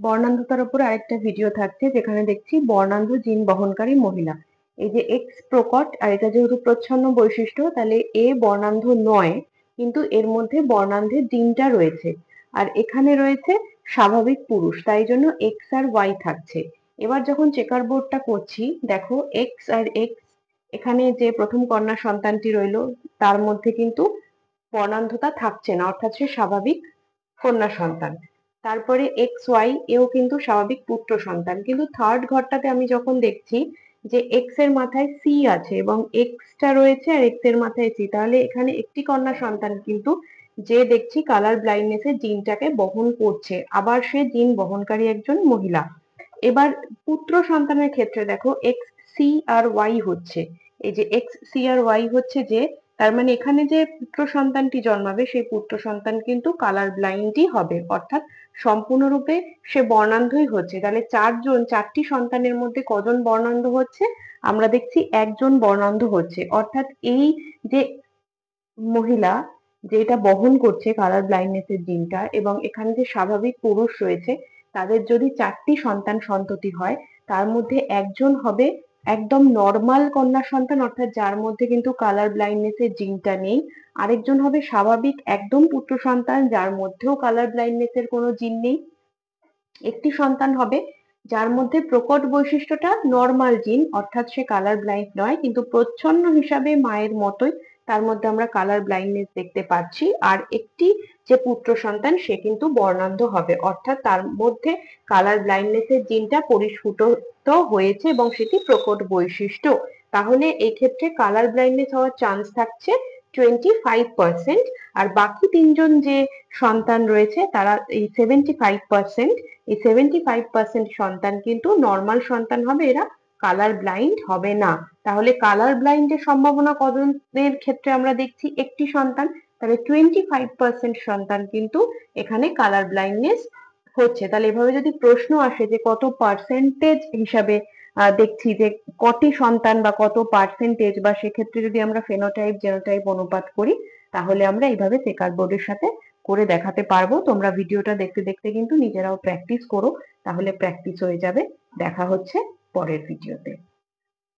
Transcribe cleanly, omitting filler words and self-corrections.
বর্ণান্ধতার উপর আরেকটা ভিডিও থাকছে যেখানে দেখছি বর্ণান্ধ জিন বহনকারী মহিলা। এই যে এক্স প্রকট আর এটা যেহেতু প্রচ্ছন্ন বৈশিষ্ট্য তাহলে এ বর্ণান্ধ নয়, কিন্তু এর মধ্যে বর্ণান্ধের জিনটা রয়েছে। আর এখানে রয়েছে স্বাভাবিক পুরুষ, তাই জন্য এক্স আর ওয়াই থাকছে। এবার যখন চেকার বোর্ডটা করছি দেখো এক্স আর এক্স, এখানে যে প্রথম কন্যা সন্তানটি রইলো তার মধ্যে কিন্তু বর্ণান্ধতা থাকছে না, অর্থাৎ সে স্বাভাবিক কন্যা সন্তান। তারপরে এক্স ওয়াই এও কিন্তু স্বাভাবিক পুত্র সন্তান, কিন্তু থার্ড ঘরটাতে আমি যখন দেখছি যে এক্স এর মাথায় সি আছে এবং এক্সটা রয়েছে আর এক্স এর মাথায় সি, তাহলে এখানে একটি কন্যা সন্তান কিন্তু যে দেখছি কালার ব্লাইন্ডনেস এর জিনটাকে বহন করছে, আবার সে জিন বহনকারী একজন মহিলা। এবার পুত্র সন্তানের ক্ষেত্রে দেখো এক্স সি আর ওয়াই হচ্ছে, এই যে এক্স সি আর ওয়াই হচ্ছে যে, তার মানে এখানে যে পুত্র সন্তানটি জন্মাবে সেই পুত্র সন্তান কিন্তু কালার ব্লাইন্ডই হবে, অর্থাৎ সম্পূর্ণরূপে সে বর্ণান্ধই হচ্ছে। তাহলে চারটি সন্তানের মধ্যে কজন বর্ণান্ধ হচ্ছে? আমরা দেখছি একজন বর্ণান্ধ হচ্ছে, অর্থাৎ এই যে মহিলা যেটা বহন করছে কালার ব্লাইন্ডনেস এর জিনটা, এবং এখানে যে স্বাভাবিক পুরুষ রয়েছে, তাদের যদি চারটি সন্তান সন্ততি হয় তার মধ্যে একজন হবে একদম নর্মাল কন্যা সন্তান, অর্থাৎ যার মধ্যে কিন্তু কালার ব্লাইন্ডনেস এর জিনটা নেই। আরেকজন হবে স্বাভাবিক একদম পুত্র সন্তান যার মধ্যেও কালার ব্লাইন্ডনেস এর কোনো জিন নেই। একটি সন্তান হবে যার মধ্যে প্রকট বৈশিষ্ট্যটা নর্মাল জিন, অর্থাৎ সে কালার ব্লাইন্ড নয়, কিন্তু প্রচ্ছন্ন হিসাবে মায়ের মতোই তার মধ্যে আমরা কালার ব্লাইন্ডনেস দেখতে পাচ্ছি। আর একটি যে পুত্র সন্তান সে কিন্তু বর্ণান্ধ হবে, অর্থাৎ তার মধ্যে কালার ব্লাইন্ডনেস এর জিনটা পরিস্ফুট হয়েছে এবং সেটি প্রকট বৈশিষ্ট্য। তাহলে এই ক্ষেত্রে কালার ব্লাইন্ডনেস হওয়ার চান্স থাকছে 25%, আর বাকি তিনজন যে সন্তান রয়েছে তারা এই 75%, এই 75% সন্তান কিন্তু নর্মাল সন্তান হবে, এরা কালার ব্লাইন্ড হবে না। তাহলে কালার ব্লাইন্ডের সম্ভাবনা কতদের ক্ষেত্রে আমরা দেখছি? একটি সন্তান, তাহলে 25% সন্তান কিন্তু এখানে কালার ব্লাইন্ডনেস হচ্ছে। তাহলে এভাবে যদি প্রশ্ন আসে যে কত পার্সেন্টেজ হিসাবে দেখছি যে কটি সন্তান বা কত পার্সেন্টেজ, বা সেক্ষেত্রে যদি আমরা ফেনোটাইপ জেনোটাইপ অনুপাত করি তাহলে আমরা এইভাবে চেকার বোর্ডের সাথে করে দেখাতে পারবো। তোমরা ভিডিওটা দেখতে দেখতে কিন্তু নিজেরাও প্র্যাকটিস করো, তাহলে প্র্যাকটিস হয়ে যাবে। দেখা হচ্ছে পরের ভিডিওতে।